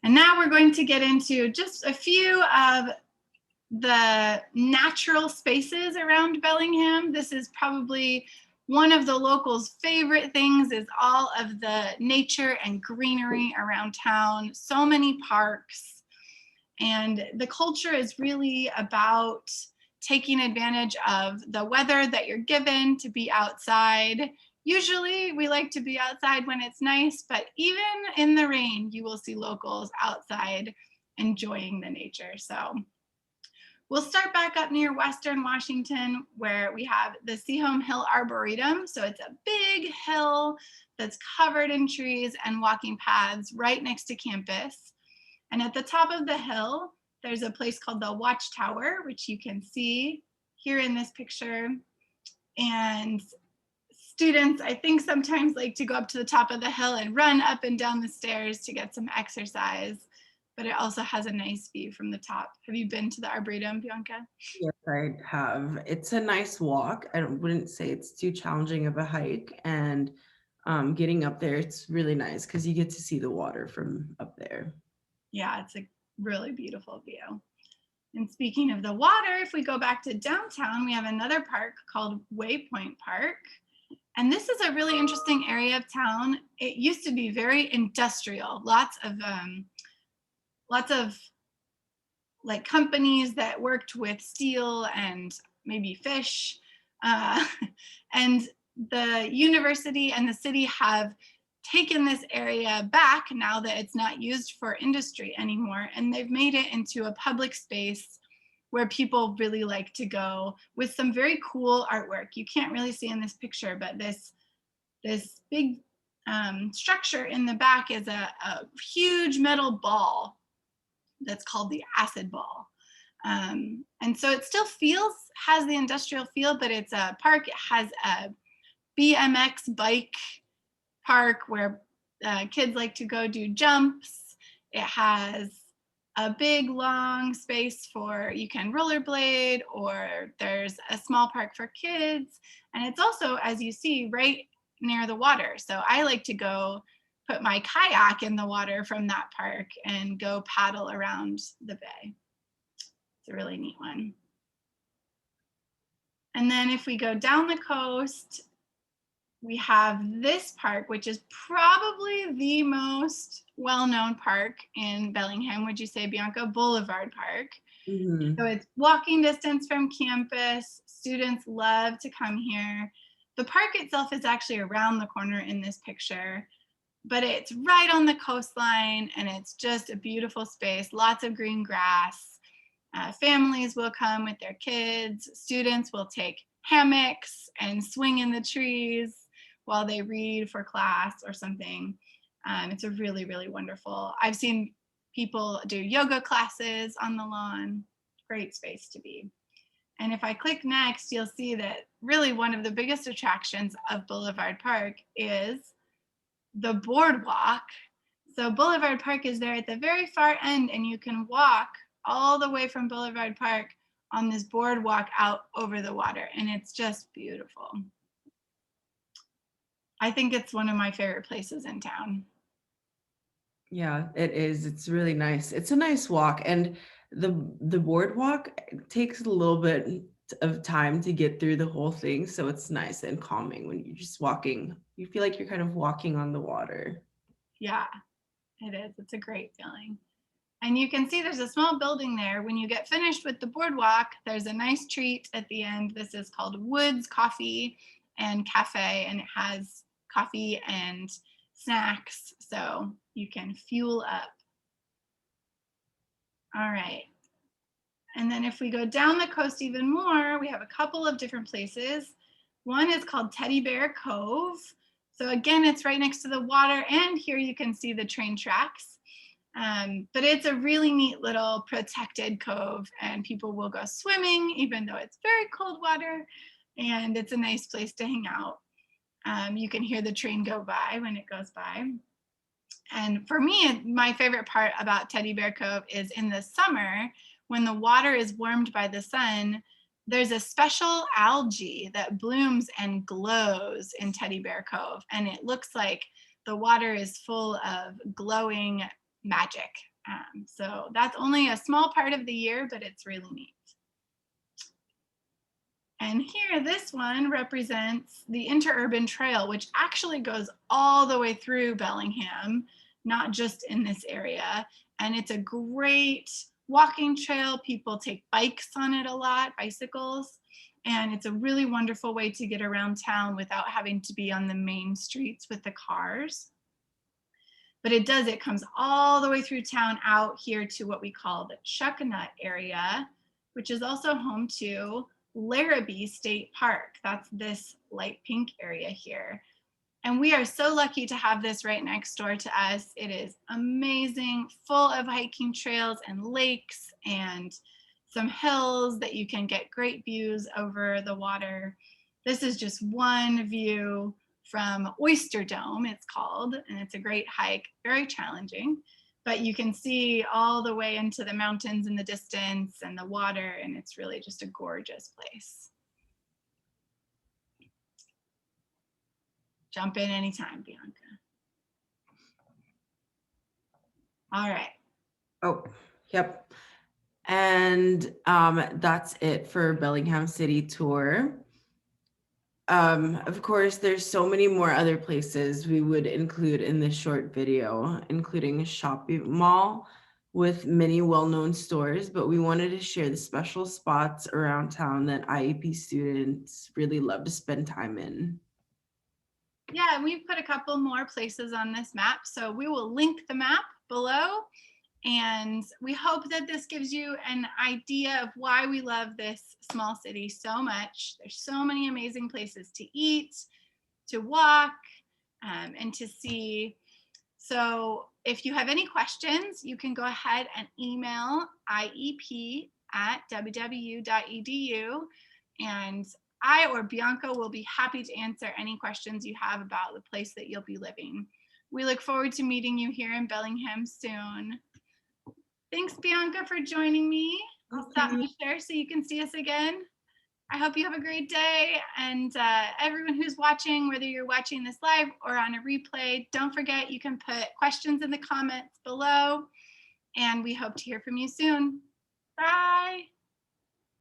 And now we're going to get into just a few of the natural spaces around Bellingham. This is probably one of the locals' favorite things, is all of the nature and greenery around town. So many parks. And the culture is really about taking advantage of the weather that you're given to be outside. Usually we like to be outside when it's nice, but even in the rain, you will see locals outside enjoying the nature. So we'll start back up near Western Washington, where we have the Seaholm Hill Arboretum. So it's a big hill that's covered in trees and walking paths right next to campus. And at the top of the hill, there's a place called the Watchtower, which you can see here in this picture. And students, I think, sometimes like to go up to the top of the hill and run up and down the stairs to get some exercise. But it also has a nice view from the top. Have you been to the Arboretum, Bianca? Yes, I have. It's a nice walk. I wouldn't say it's too challenging of a hike. And getting up there, it's really nice because you get to see the water from up there. Yeah, it's a really beautiful view. And speaking of the water, if we go back to downtown, we have another park called Waypoint Park. And this is a really interesting area of town. It used to be very industrial, lots of like companies that worked with steel and maybe fish. And the university and the city have taken this area back now that it's not used for industry anymore. And they've made it into a public space where people really like to go, with some very cool artwork. You can't really see in this picture, but this big structure in the back is a huge metal ball that's called the acid ball. And so it still has the industrial feel, but it's a park. It has a BMX bike park where kids like to go do jumps. It has a big long space for, you can rollerblade, or there's a small park for kids. And it's also, as you see, right near the water. So I like to go put my kayak in the water from that park and go paddle around the bay. It's a really neat one. And then if we go down the coast, we have this park, which is probably the most well-known park in Bellingham. Would you say, Bianca? Boulevard Park. Mm-hmm. So it's walking distance from campus. Students love to come here. The park itself is actually around the corner in this picture, but it's right on the coastline, and it's just a beautiful space, lots of green grass. Families will come with their kids. Students will take hammocks and swing in the trees while they read for class or something. It's a really, really wonderful. I've seen people do yoga classes on the lawn. Great space to be. And if I click next, you'll see that really one of the biggest attractions of Boulevard Park is the boardwalk. So Boulevard Park is there at the very far end, and you can walk all the way from Boulevard Park on this boardwalk out over the water, and it's just beautiful. I think it's one of my favorite places in town. Yeah, it is. It's really nice. It's a nice walk, and the boardwalk takes a little bit of time to get through the whole thing, so it's nice and calming when you're just walking. You feel like you're kind of walking on the water. Yeah, it is. It's a great feeling. And you can see there's a small building there. When you get finished with the boardwalk, there's a nice treat at the end. This is called Woods Coffee and Cafe, and it has coffee and snacks, so you can fuel up. All right. And then if we go down the coast even more, we have a couple of different places. One is called Teddy Bear Cove. So again, it's right next to the water, and here you can see the train tracks. But it's a really neat little protected cove, and people will go swimming even though it's very cold water, and it's a nice place to hang out. You can hear the train go by when it goes by. And for me, my favorite part about Teddy Bear Cove is in the summer, when the water is warmed by the sun, there's a special algae that blooms and glows in Teddy Bear Cove. And it looks like the water is full of glowing magic. So that's only a small part of the year, but it's really neat. And here, this one represents the interurban trail, which actually goes all the way through Bellingham, not just in this area. And it's a great walking trail. People take bikes on it a lot, bicycles. And it's a really wonderful way to get around town without having to be on the main streets with the cars. But it comes all the way through town out here to what we call the Chuckanut area, which is also home to Larrabee State Park. That's this light pink area here. And we are so lucky to have this right next door to us. It is amazing, full of hiking trails and lakes and some hills that you can get great views over the water. This is just one view from Oyster Dome, it's called, and it's a great hike, very challenging, but you can see all the way into the mountains in the distance and the water, and it's really just a gorgeous place. Jump in anytime, Bianca. All right. Oh, yep. And that's it for Bellingham City Tour. Of course, there's so many more other places we would include in this short video, including a shopping mall with many well-known stores, but we wanted to share the special spots around town that IEP students really love to spend time in. Yeah, and we've put a couple more places on this map, so we will link the map below. And we hope that this gives you an idea of why we love this small city so much. There's so many amazing places to eat, to walk, and to see. So if you have any questions, you can go ahead and email iep@ww.edu, and I or Bianca will be happy to answer any questions you have about the place that you'll be living. We look forward to meeting you here in Bellingham soon. Thanks, Bianca, for joining me. I'll stop my share so you can see us again. I hope you have a great day. And everyone who's watching, whether you're watching this live or on a replay, don't forget you can put questions in the comments below. And we hope to hear from you soon. Bye.